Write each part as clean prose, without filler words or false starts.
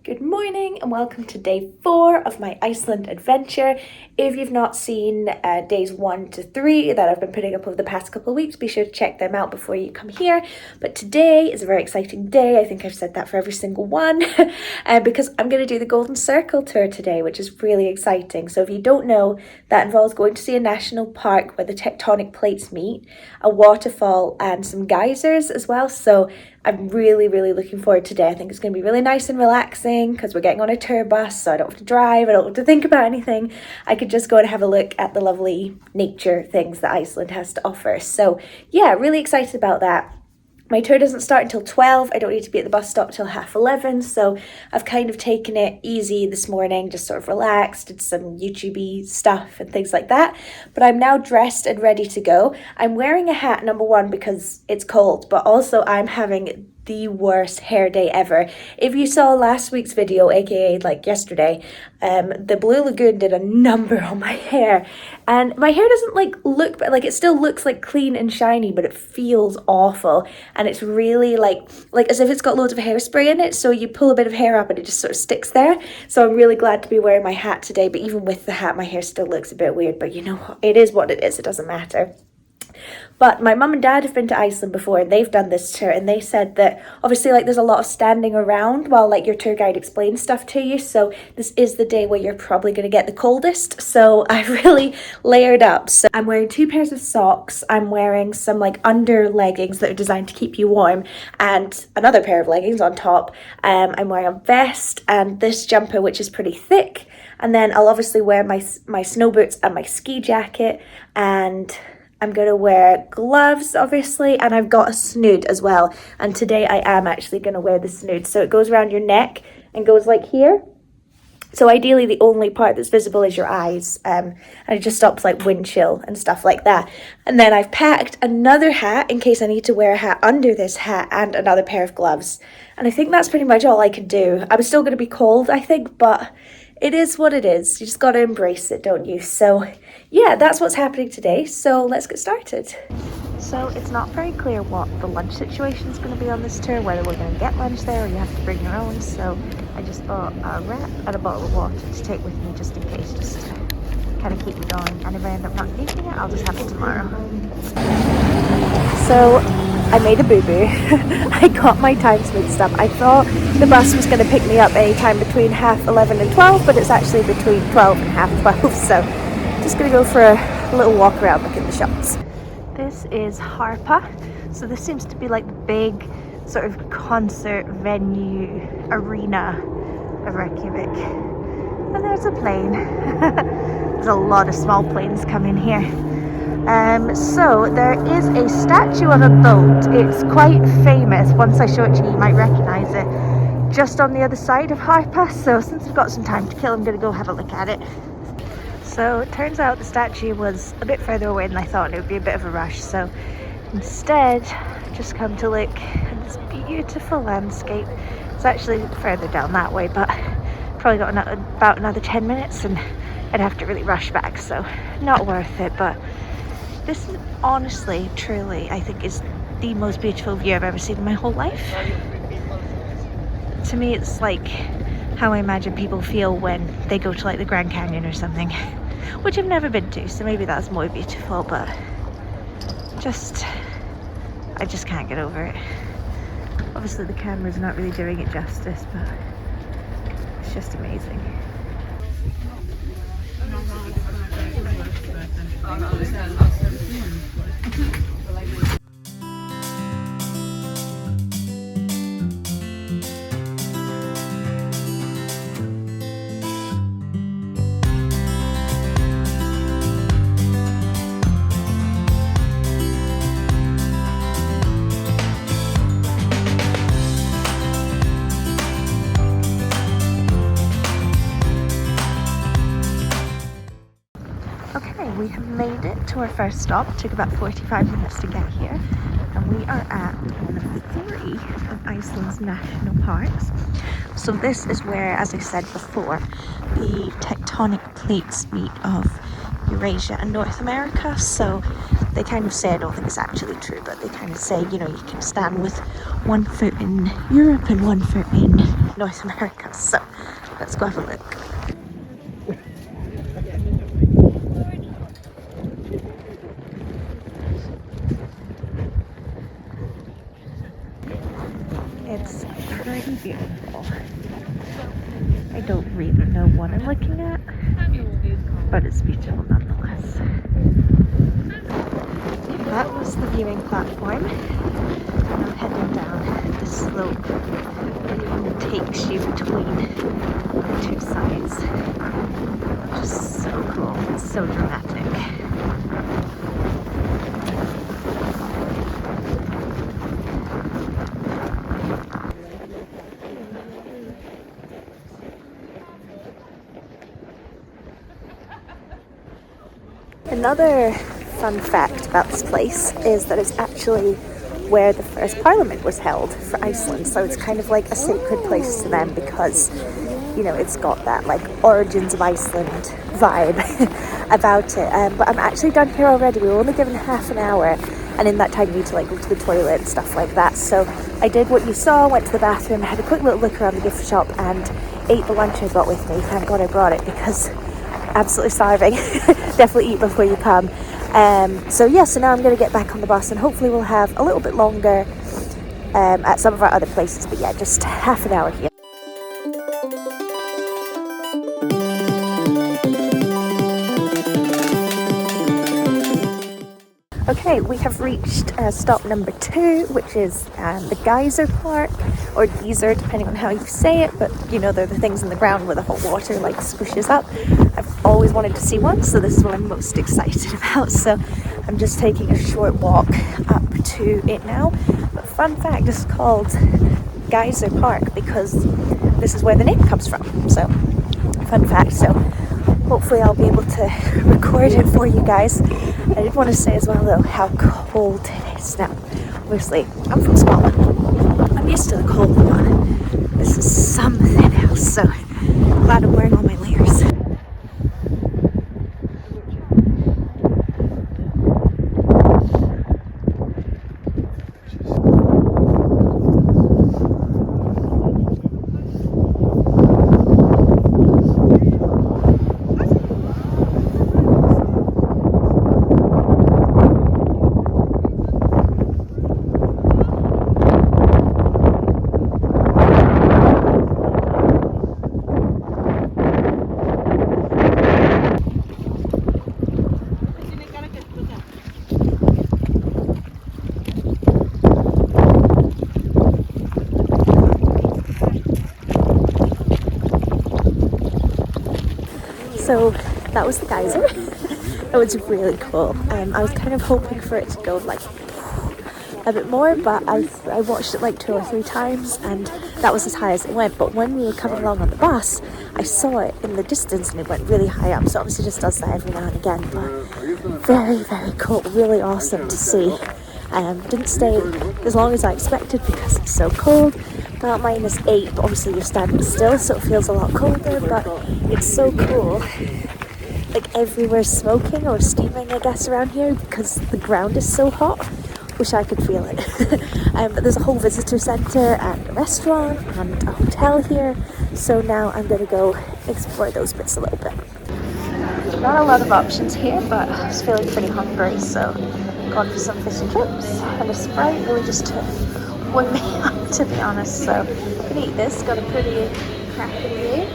Good morning and welcome to day 4 of my Iceland adventure. If you've not seen days 1 to 3 that I've been putting up over the past couple of weeks, be sure to check them out before you come here. But today is a very exciting day. I think I've said that for every single one because I'm going to do the Golden Circle tour today, which is really exciting. So if you don't know, that involves going to see a national park where the tectonic plates meet, a waterfall and some geysers as well. So I'm really looking forward to today. I think it's going to be really nice and relaxing because we're getting on a tour bus, so I don't have to drive, I don't have to think about anything. I could just go and have a look at the lovely nature things that Iceland has to offer. So yeah, really excited about that. My tour doesn't start until 12. I don't need to be at the bus stop till 11:30. So I've kind of taken it easy this morning, just sort of relaxed, did some YouTube-y stuff and things like that. But I'm now dressed and ready to go. I'm wearing a hat, number one, because it's cold, but also I'm having the worst hair day ever. If you saw last week's video, aka like yesterday, the Blue Lagoon did a number on my hair, and my hair doesn't look it still looks like clean and shiny, but it feels awful, and it's really like as if it's got loads of hairspray in it, so you pull a bit of hair up and it just sort of sticks there. So I'm really glad to be wearing my hat today, but even with the hat my hair still looks a bit weird, but you know, it is what it is, it doesn't matter. But my mum and dad have been to Iceland before and they've done this tour, and they said that obviously there's a lot of standing around while your tour guide explains stuff to you, so this is the day where you're probably going to get the coldest. So I've really layered up. So I'm wearing 2 pairs of socks, I'm wearing some under leggings that are designed to keep you warm, and another pair of leggings on top. I'm wearing a vest and this jumper which is pretty thick, and then I'll obviously wear my snow boots and my ski jacket, and I'm going to wear gloves, obviously, and I've got a snood as well. And today I am actually going to wear the snood. So it goes around your neck and goes like here. So ideally the only part that's visible is your eyes. And it just stops wind chill and stuff like that. And then I've packed another hat in case I need to wear a hat under this hat, and another pair of gloves. And I think that's pretty much all I can do. I'm still going to be cold, I think, but it is what it is. You just got to embrace it, don't you? So yeah, that's what's happening today. So let's get started. So it's not very clear what the lunch situation is going to be on this tour, whether we're going to get lunch there or you have to bring your own. So I just bought a wrap and a bottle of water to take with me just in case, just to kind of keep me going. And if I end up not eating it, I'll just have it tomorrow. So I made a boo-boo. I got my times mixed up. I thought the bus was going to pick me up anytime between 11:30 and 12, but it's actually between 12 and 12:30. So just going to go for a little walk around, look at the shops. This is Harpa. So this seems to be the big sort of concert venue arena of Reykjavik. And there's a plane. There's a lot of small planes coming here. So there is a statue of a boat. It's quite famous. Once I show it to you, you might recognize it. Just on the other side of Harpa. So since I've got some time to kill, I'm going to go have a look at it. So it turns out the statue was a bit further away than I thought, and it would be a bit of a rush. So instead, I've just come to look at this beautiful landscape. It's actually further down that way, but probably got about another 10 minutes and I'd have to really rush back. So not worth it, but this is honestly, truly, I think is the most beautiful view I've ever seen in my whole life. To me, it's like how I imagine people feel when they go to the Grand Canyon or something, which I've never been to, so maybe that's more beautiful, but I just can't get over it. Obviously the camera's not really doing it justice, but it's just amazing. We have made it to our first stop. It took about 45 minutes to get here, and we are at one of 3 of Iceland's national parks. So this is where, as I said before, the tectonic plates meet of Eurasia and North America. So they kind of say, I don't think it's actually true, but they kind of say, you know, you can stand with 1 foot in Europe and 1 foot in North America. So let's go have a look. It's pretty beautiful. I don't really know what I'm looking at, but it's beautiful nonetheless. That was the viewing platform. I'm heading down this slope that takes you between the two sides. Just so cool. It's so dramatic. Another fun fact about this place is that it's actually where the first parliament was held for Iceland, so it's kind of like a sacred place to them because, you know, it's got that like origins of Iceland vibe about it. But I'm actually done here already. We were only given half an hour, and in that time you need to like go to the toilet and stuff like that. So I did what you saw, went to the bathroom, had a quick little look around the gift shop and ate the lunch I brought with me. Thank God I brought it because absolutely starving. Definitely eat before you come. So now I'm going to get back on the bus, and hopefully we'll have a little bit longer at some of our other places, but yeah, just half an hour here. Okay, we have reached stop number 2, which is the geyser park, or geyser, depending on how you say it, but you know, they're the things in the ground where the hot water like squishes up. I've always wanted to see one, so this is what I'm most excited about. So I'm just taking a short walk up to it now. But fun fact, it's called Geyser Park because this is where the name comes from. So fun fact. So hopefully I'll be able to record it for you guys. I did want to say as well though how cold it is now. Obviously, I'm from Scotland. I'm used to the cold, but this is something else. So glad I'm wearing all my layers. So that was the geyser. It was really cool. I was kind of hoping for it to go like a bit more, but I watched it like 2 or 3 times and that was as high as it went. But when we were coming along on the bus, I saw it in the distance and it went really high up. So obviously just does that every now and again, but very, very cool, really awesome to see. Didn't stay as long as I expected because it's so cold. About -8, but obviously you're standing still, so it feels a lot colder, but it's so cool. Like everywhere's smoking or steaming, I guess, around here because the ground is so hot. Wish I could feel it. But there's a whole visitor centre and a restaurant and a hotel here, so now I'm going to go explore those bits a little bit. Not a lot of options here, but I was feeling pretty hungry, so gone for some fish and chips and a Sprite, really just to warm me up, to be honest. So I'm gonna eat this, got a pretty cracking view,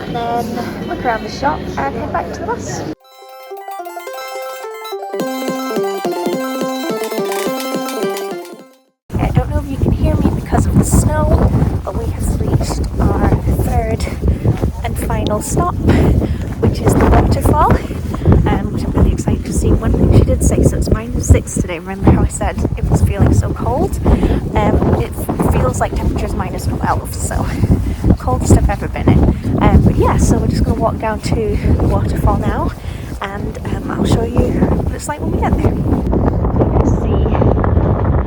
and then look around the shop and head back to the bus. Okay, I don't know if you can hear me because of the snow, but we have reached our 3rd and final stop, which is the waterfall. Which I'm really excited to see. One thing she did say, so it's -6 today. Remember how I said it was feeling so cold? It feels like temperature's -12, so coldest I've ever been in. But yeah, so we're just going to walk down to the waterfall now, and I'll show you what it's like when we get there. You can see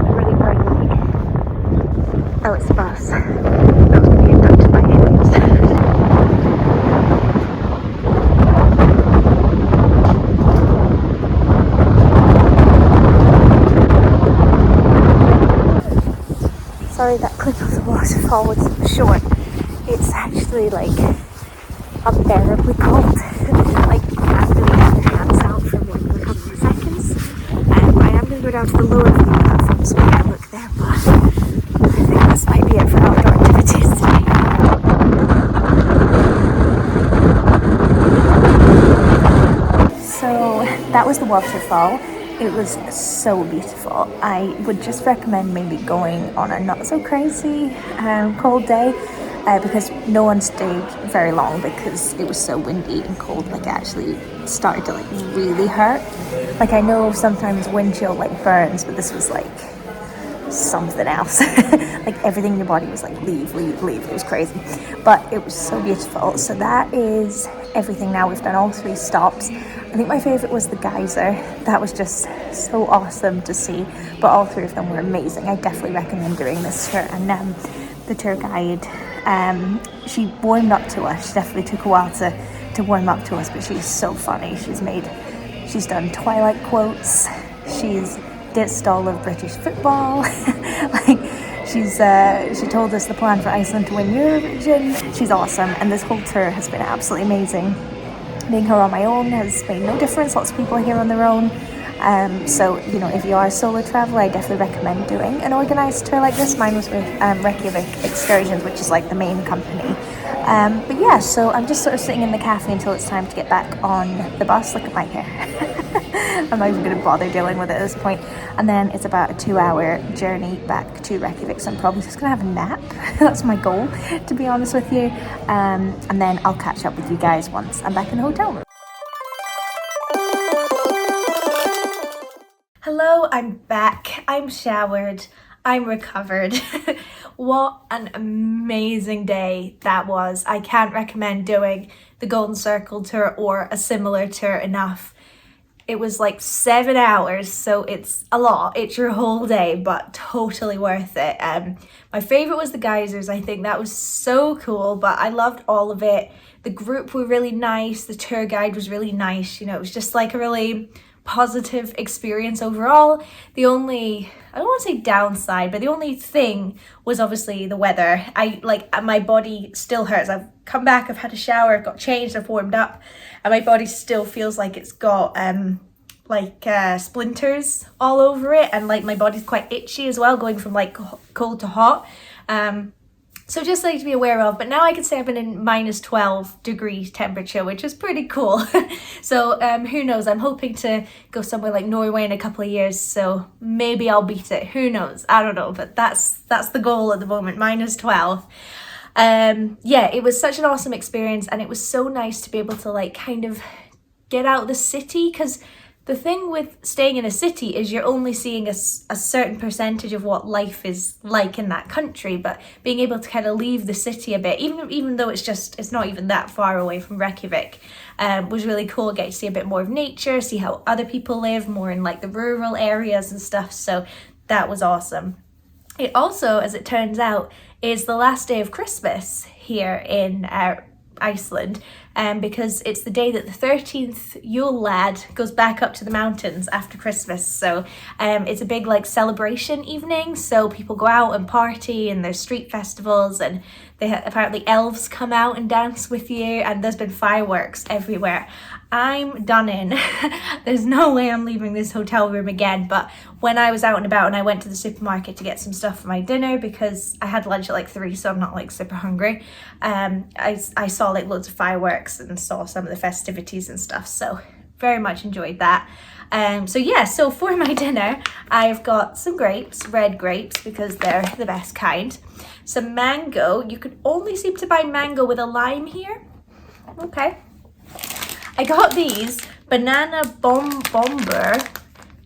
a really bright light. Oh, it's the bus. That was going to be abducted by aliens. waterfall was short. It's actually like unbearably cold. Like you can't really get your hands out for more than a couple of seconds. I am going to go down to the lower view platform so we can look there, but I think this might be it for outdoor activities today. So that was the waterfall. It was so beautiful. I would just recommend maybe going on a not so crazy cold day because no one stayed very long because it was so windy and cold. Like it actually started to like really hurt. Like I know sometimes wind chill like burns, but this was like something else. Like everything in your body was like leave. It was crazy, but it was so beautiful. So that is everything. Now we've done all 3 stops. I think my favorite was the geyser. That was just so awesome to see, but all 3 of them were amazing. I definitely recommend doing this tour. And the tour guide, she warmed up to us. She definitely took a while to warm up to us, but she's so funny. She's done Twilight quotes. She's dissed all of British football. Like she told us the plan for Iceland to win Eurovision. She's awesome, and this whole tour has been absolutely amazing. Being her on my own has made no difference. Lots of people are here on their own. So, you know, if you are a solo traveler, I definitely recommend doing an organised tour like this. Mine was with Reykjavik Excursions, which is like the main company. But yeah, so I'm just sort of sitting in the cafe until it's time to get back on the bus. Look at my hair. I'm not even going to bother dealing with it at this point. And then it's about a 2-hour journey back to Reykjavik, so I'm probably just going to have a nap. That's my goal, to be honest with you. And then I'll catch up with you guys once I'm back in the hotel room. Hello, I'm back. I'm showered. I'm recovered. What an amazing day that was. I can't recommend doing the Golden Circle tour or a similar tour enough. It was like 7 hours, so it's a lot. It's your whole day, but totally worth it. My favorite was the geysers. I think that was so cool, but I loved all of it. The group were really nice. The tour guide was really nice. You know, it was just like a really positive experience overall. The only, I don't want to say downside, but the only thing was obviously the weather. My body still hurts. I've come back, I've had a shower, I've got changed, I've warmed up, and my body still feels like it's got splinters all over it, and like my body's quite itchy as well, going from like cold to hot. So just something to be aware of. But now I can say I've been in minus 12 degrees temperature, which is pretty cool. So who knows? I'm hoping to go somewhere like Norway in a couple of years. So maybe I'll beat it. Who knows? I don't know. But that's the goal at the moment, minus 12. Yeah, it was such an awesome experience. And it was so nice to be able to like kind of get out of the city, because the thing with staying in a city is you're only seeing a certain percentage of what life is like in that country, but being able to kind of leave the city a bit, even though it's not even that far away from Reykjavik, was really cool. Get to see a bit more of nature, see how other people live more in like the rural areas and stuff. So that was awesome. It also, as it turns out, is the last day of Christmas here in Iceland, because it's the day that the 13th Yule lad goes back up to the mountains after Christmas. So it's a big like celebration evening, so people go out and party, and there's street festivals, and apparently elves come out and dance with you, and there's been fireworks everywhere. I'm done in. There's no way I'm leaving this hotel room again. But when I was out and about and I went to the supermarket to get some stuff for my dinner, because I had lunch at like 3, so I'm not like super hungry, I saw like loads of fireworks and saw some of the festivities and stuff, so very much enjoyed that. So for my dinner I've got some grapes, red grapes, because they're the best kind, some mango. You can only seem to buy mango with a lime here. Okay, I got these banana bomber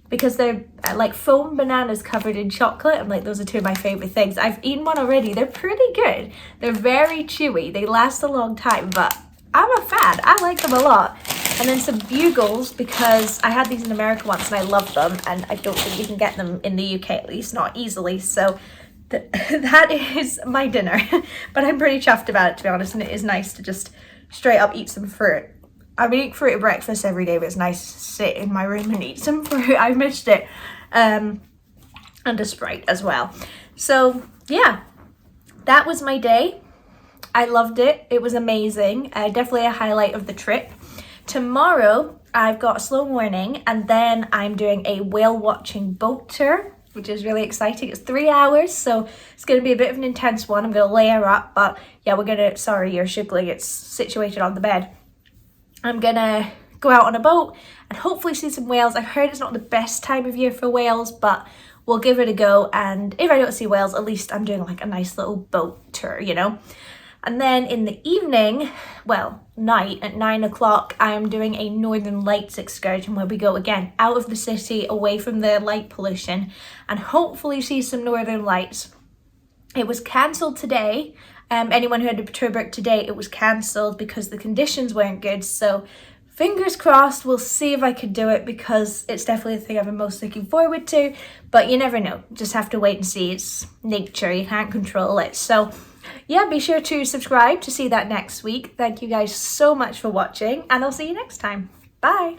because they're like foam bananas covered in chocolate, and like those are 2 of my favorite things. I've eaten one already. They're pretty good. They're very chewy. They last a long time, but I'm a fan. I like them a lot. And then some bugles, because I had these in America once and I love them, and I don't think you can get them in the UK, at least not easily. So that is my dinner. But I'm pretty chuffed about it, to be honest, and it is nice to just straight up eat some fruit. I would eat fruit at breakfast every day, but it's nice to sit in my room and eat some fruit. I missed it. And a Sprite as well. So yeah, that was my day. I loved it. It was amazing. Definitely a highlight of the trip. Tomorrow, I've got a slow morning, and then I'm doing a whale watching boat tour, which is really exciting. It's 3 hours, so it's going to be a bit of an intense one. I'm going to layer up, but yeah, we're going to, sorry, you're shuggling. It's situated on the bed. I'm going to go out on a boat and hopefully see some whales. I've heard it's not the best time of year for whales, but we'll give it a go. And if I don't see whales, at least I'm doing like a nice little boat tour, you know? And then in the evening, well, night at 9 o'clock, I am doing a Northern Lights excursion where we go again out of the city, away from the light pollution, and hopefully see some Northern Lights. It was cancelled today. Anyone who had a tour book today, it was cancelled because the conditions weren't good. So fingers crossed, we'll see if I could do it, because it's definitely the thing I've been most looking forward to. But you never know. Just have to wait and see. It's nature. You can't control it. So yeah, be sure to subscribe to see that next week. Thank you guys so much for watching, and I'll see you next time. Bye.